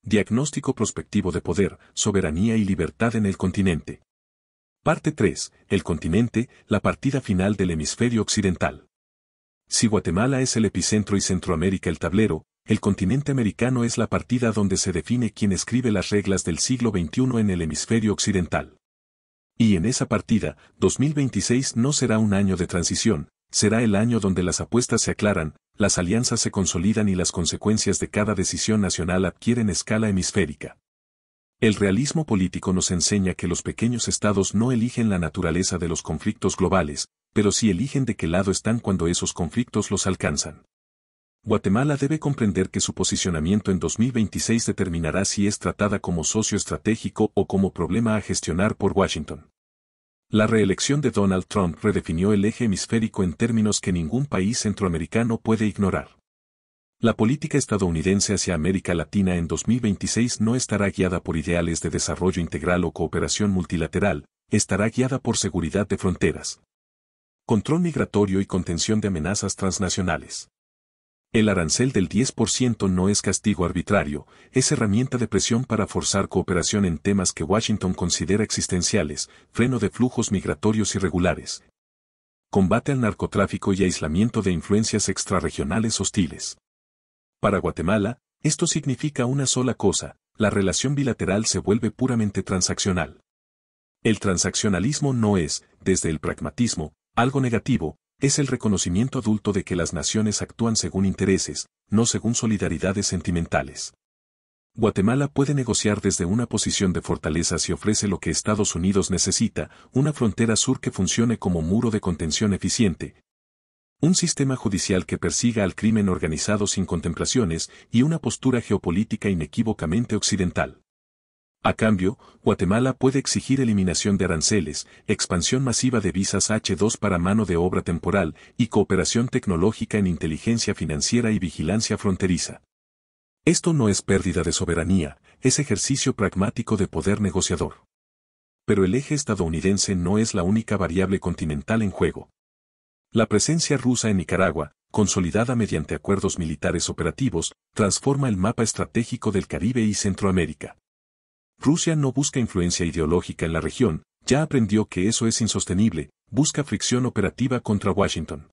Diagnóstico prospectivo de poder, soberanía y libertad en el continente. Parte 3. El continente, la partida final del hemisferio occidental. Si Guatemala es el epicentro y Centroamérica el tablero, el continente americano es la partida donde se define quién escribe las reglas del siglo XXI en el hemisferio occidental. Y en esa partida, 2026 no será un año de transición, será el año donde las apuestas se aclaran, las alianzas se consolidan y las consecuencias de cada decisión nacional adquieren escala hemisférica. El realismo político nos enseña que los pequeños estados no eligen la naturaleza de los conflictos globales, pero sí eligen de qué lado están cuando esos conflictos los alcanzan. Guatemala debe comprender que su posicionamiento en 2026 determinará si es tratada como socio estratégico o como problema a gestionar por Washington. La reelección de Donald Trump redefinió el eje hemisférico en términos que ningún país centroamericano puede ignorar. La política estadounidense hacia América Latina en 2026 no estará guiada por ideales de desarrollo integral o cooperación multilateral, estará guiada por seguridad de fronteras, control migratorio y contención de amenazas transnacionales. El arancel del 10% no es castigo arbitrario, es herramienta de presión para forzar cooperación en temas que Washington considera existenciales, freno de flujos migratorios irregulares, combate al narcotráfico y aislamiento de influencias extrarregionales hostiles. Para Guatemala, esto significa una sola cosa, la relación bilateral se vuelve puramente transaccional. El transaccionalismo no es, desde el pragmatismo, algo negativo, es el reconocimiento adulto de que las naciones actúan según intereses, no según solidaridades sentimentales. Guatemala puede negociar desde una posición de fortaleza si ofrece lo que Estados Unidos necesita, una frontera sur que funcione como muro de contención eficiente, un sistema judicial que persiga al crimen organizado sin contemplaciones y una postura geopolítica inequívocamente occidental. A cambio, Guatemala puede exigir eliminación de aranceles, expansión masiva de visas H-2 para mano de obra temporal y cooperación tecnológica en inteligencia financiera y vigilancia fronteriza. Esto no es pérdida de soberanía, es ejercicio pragmático de poder negociador. Pero el eje estadounidense no es la única variable continental en juego. La presencia rusa en Nicaragua, consolidada mediante acuerdos militares operativos, transforma el mapa estratégico del Caribe y Centroamérica. Rusia no busca influencia ideológica en la región, ya aprendió que eso es insostenible, busca fricción operativa contra Washington.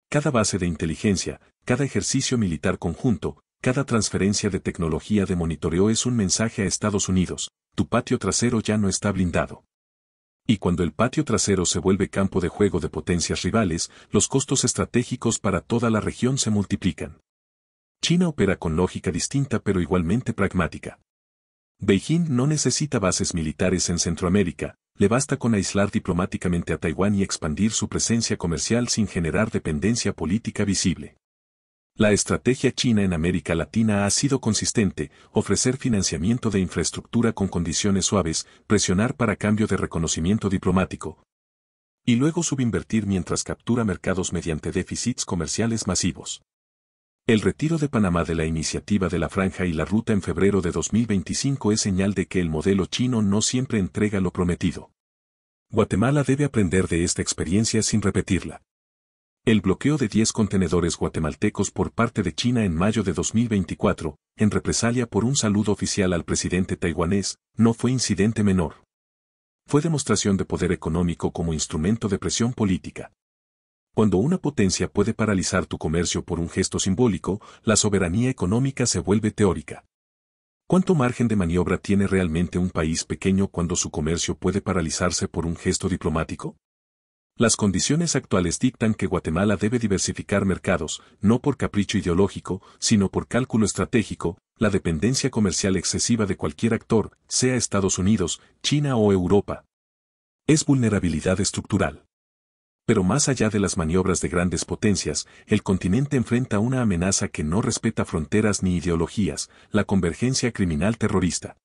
Cada base de inteligencia, cada ejercicio militar conjunto, cada transferencia de tecnología de monitoreo es un mensaje a Estados Unidos, tu patio trasero ya no está blindado. Y cuando el patio trasero se vuelve campo de juego de potencias rivales, los costos estratégicos para toda la región se multiplican. China opera con lógica distinta pero igualmente pragmática. Beijing no necesita bases militares en Centroamérica, le basta con aislar diplomáticamente a Taiwán y expandir su presencia comercial sin generar dependencia política visible. La estrategia china en América Latina ha sido consistente, ofrecer financiamiento de infraestructura con condiciones suaves, presionar para cambio de reconocimiento diplomático. Y luego subinvertir mientras captura mercados mediante déficits comerciales masivos. El retiro de Panamá de la iniciativa de la Franja y la Ruta en febrero de 2025 es señal de que el modelo chino no siempre entrega lo prometido. Guatemala debe aprender de esta experiencia sin repetirla. El bloqueo de 10 contenedores guatemaltecos por parte de China en mayo de 2024, en represalia por un saludo oficial al presidente taiwanés, no fue incidente menor. Fue demostración de poder económico como instrumento de presión política. Cuando una potencia puede paralizar tu comercio por un gesto simbólico, la soberanía económica se vuelve teórica. ¿Cuánto margen de maniobra tiene realmente un país pequeño cuando su comercio puede paralizarse por un gesto diplomático? Las condiciones actuales dictan que Guatemala debe diversificar mercados, no por capricho ideológico, sino por cálculo estratégico, la dependencia comercial excesiva de cualquier actor, sea Estados Unidos, China o Europa. Es vulnerabilidad estructural. Pero más allá de las maniobras de grandes potencias, el continente enfrenta una amenaza que no respeta fronteras ni ideologías, la convergencia criminal terrorista.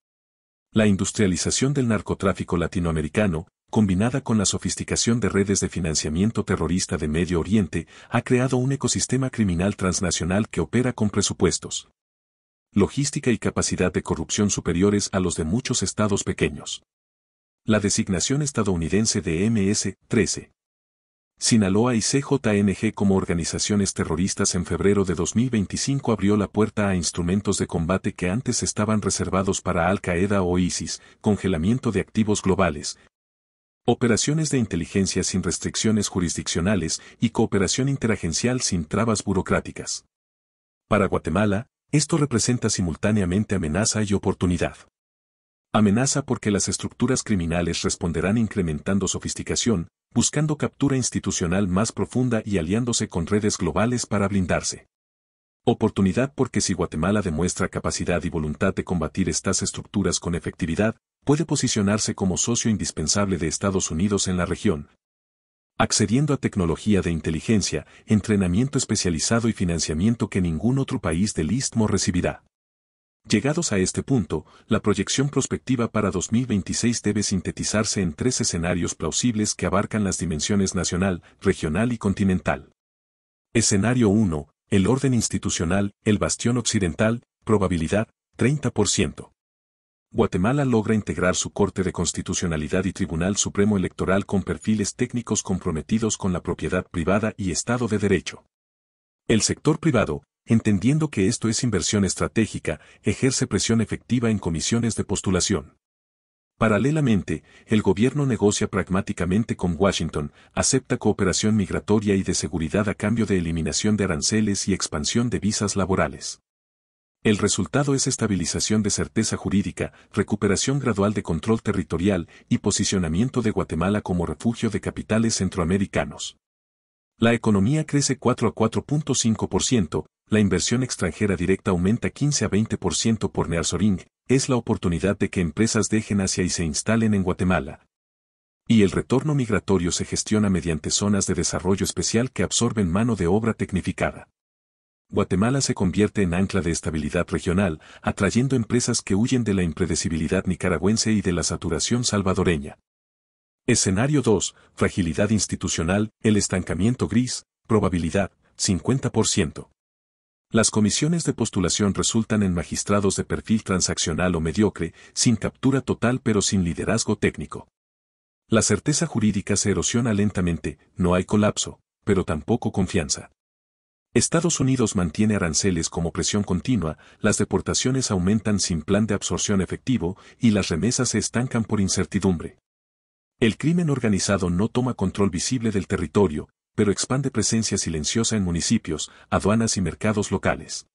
La industrialización del narcotráfico latinoamericano, combinada con la sofisticación de redes de financiamiento terrorista de Medio Oriente, ha creado un ecosistema criminal transnacional que opera con presupuestos, logística y capacidad de corrupción superiores a los de muchos estados pequeños. La designación estadounidense de MS-13 Sinaloa y CJNG como organizaciones terroristas en febrero de 2025 abrió la puerta a instrumentos de combate que antes estaban reservados para Al-Qaeda o ISIS, congelamiento de activos globales, operaciones de inteligencia sin restricciones jurisdiccionales y cooperación interagencial sin trabas burocráticas. Para Guatemala, esto representa simultáneamente amenaza y oportunidad. Amenaza porque las estructuras criminales responderán incrementando sofisticación, buscando captura institucional más profunda y aliándose con redes globales para blindarse. Oportunidad porque si Guatemala demuestra capacidad y voluntad de combatir estas estructuras con efectividad, puede posicionarse como socio indispensable de Estados Unidos en la región, accediendo a tecnología de inteligencia, entrenamiento especializado y financiamiento que ningún otro país del Istmo recibirá. Llegados a este punto, la proyección prospectiva para 2026 debe sintetizarse en 3 escenarios plausibles que abarcan las dimensiones nacional, regional y continental. Escenario 1, el orden institucional, el bastión occidental, probabilidad, 30%. Guatemala logra integrar su Corte de Constitucionalidad y Tribunal Supremo Electoral con perfiles técnicos comprometidos con la propiedad privada y Estado de Derecho. El sector privado, entendiendo que esto es inversión estratégica, ejerce presión efectiva en comisiones de postulación. Paralelamente, el gobierno negocia pragmáticamente con Washington, acepta cooperación migratoria y de seguridad a cambio de eliminación de aranceles y expansión de visas laborales. El resultado es estabilización de certeza jurídica, recuperación gradual de control territorial y posicionamiento de Guatemala como refugio de capitales centroamericanos. La economía crece 4 a 4.5%, la inversión extranjera directa aumenta 15 a 20% por nearshoring, es la oportunidad de que empresas dejen Asia y se instalen en Guatemala. Y el retorno migratorio se gestiona mediante zonas de desarrollo especial que absorben mano de obra tecnificada. Guatemala se convierte en ancla de estabilidad regional, atrayendo empresas que huyen de la impredecibilidad nicaragüense y de la saturación salvadoreña. Escenario 2, fragilidad institucional, el estancamiento gris, probabilidad, 50%. Las comisiones de postulación resultan en magistrados de perfil transaccional o mediocre, sin captura total pero sin liderazgo técnico. La certeza jurídica se erosiona lentamente, no hay colapso, pero tampoco confianza. Estados Unidos mantiene aranceles como presión continua, las deportaciones aumentan sin plan de absorción efectivo y las remesas se estancan por incertidumbre. El crimen organizado no toma control visible del territorio, pero expande presencia silenciosa en municipios, aduanas y mercados locales.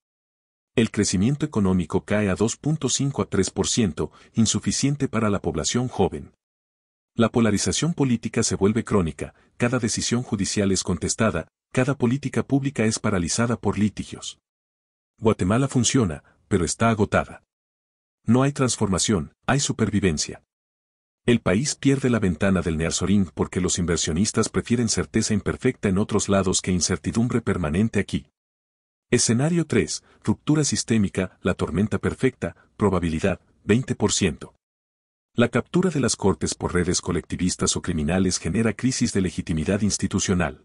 El crecimiento económico cae a 2.5 a 3%, insuficiente para la población joven. La polarización política se vuelve crónica, cada decisión judicial es contestada, cada política pública es paralizada por litigios. Guatemala funciona, pero está agotada. No hay transformación, hay supervivencia. El país pierde la ventana del nearshoring porque los inversionistas prefieren certeza imperfecta en otros lados que incertidumbre permanente aquí. Escenario 3, ruptura sistémica, la tormenta perfecta, probabilidad, 20%. La captura de las cortes por redes colectivistas o criminales genera crisis de legitimidad institucional.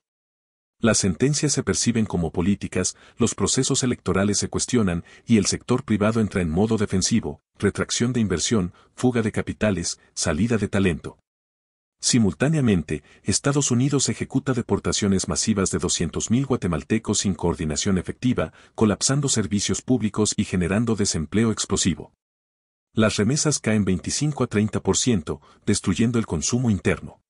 Las sentencias se perciben como políticas, los procesos electorales se cuestionan y el sector privado entra en modo defensivo, retracción de inversión, fuga de capitales, salida de talento. Simultáneamente, Estados Unidos ejecuta deportaciones masivas de 200.000 guatemaltecos sin coordinación efectiva, colapsando servicios públicos y generando desempleo explosivo. Las remesas caen 25 a 30%, destruyendo el consumo interno.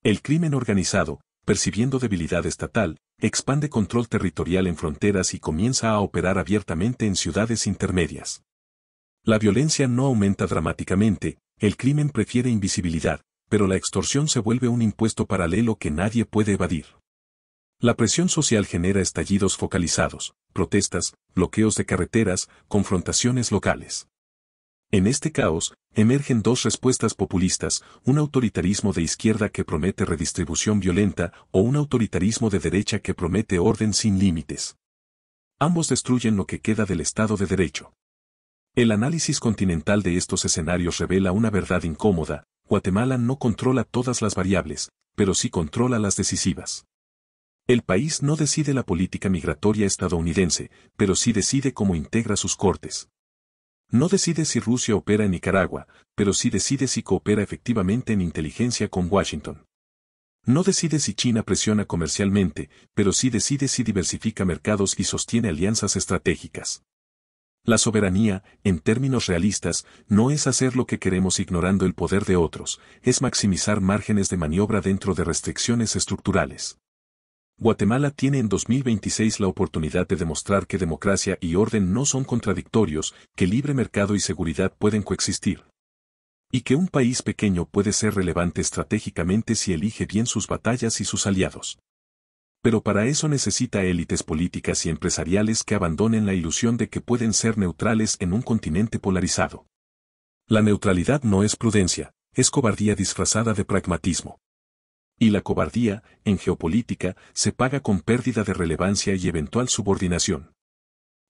El crimen organizado, percibiendo debilidad estatal, expande control territorial en fronteras y comienza a operar abiertamente en ciudades intermedias. La violencia no aumenta dramáticamente, el crimen prefiere invisibilidad, pero la extorsión se vuelve un impuesto paralelo que nadie puede evadir. La presión social genera estallidos focalizados, protestas, bloqueos de carreteras, confrontaciones locales. En este caos, emergen dos respuestas populistas, un autoritarismo de izquierda que promete redistribución violenta o un autoritarismo de derecha que promete orden sin límites. Ambos destruyen lo que queda del Estado de Derecho. El análisis continental de estos escenarios revela una verdad incómoda: Guatemala no controla todas las variables, pero sí controla las decisivas. El país no decide la política migratoria estadounidense, pero sí decide cómo integra sus cortes. No decide si Rusia opera en Nicaragua, pero sí decide si coopera efectivamente en inteligencia con Washington. No decide si China presiona comercialmente, pero sí decide si diversifica mercados y sostiene alianzas estratégicas. La soberanía, en términos realistas, no es hacer lo que queremos ignorando el poder de otros, es maximizar márgenes de maniobra dentro de restricciones estructurales. Guatemala tiene en 2026 la oportunidad de demostrar que democracia y orden no son contradictorios, que libre mercado y seguridad pueden coexistir. Y que un país pequeño puede ser relevante estratégicamente si elige bien sus batallas y sus aliados. Pero para eso necesita élites políticas y empresariales que abandonen la ilusión de que pueden ser neutrales en un continente polarizado. La neutralidad no es prudencia, es cobardía disfrazada de pragmatismo. Y la cobardía, en geopolítica, se paga con pérdida de relevancia y eventual subordinación.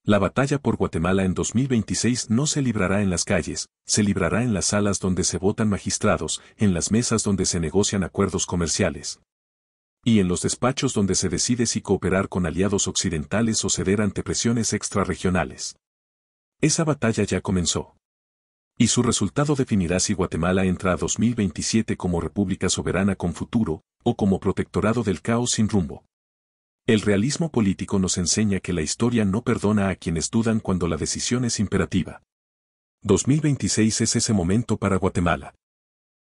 La batalla por Guatemala en 2026 no se librará en las calles, se librará en las salas donde se votan magistrados, en las mesas donde se negocian acuerdos comerciales. Y en los despachos donde se decide si cooperar con aliados occidentales o ceder ante presiones extrarregionales. Esa batalla ya comenzó. Y su resultado definirá si Guatemala entra a 2027 como república soberana con futuro, o como protectorado del caos sin rumbo. El realismo político nos enseña que la historia no perdona a quienes dudan cuando la decisión es imperativa. 2026 es ese momento para Guatemala.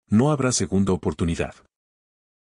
No habrá segunda oportunidad.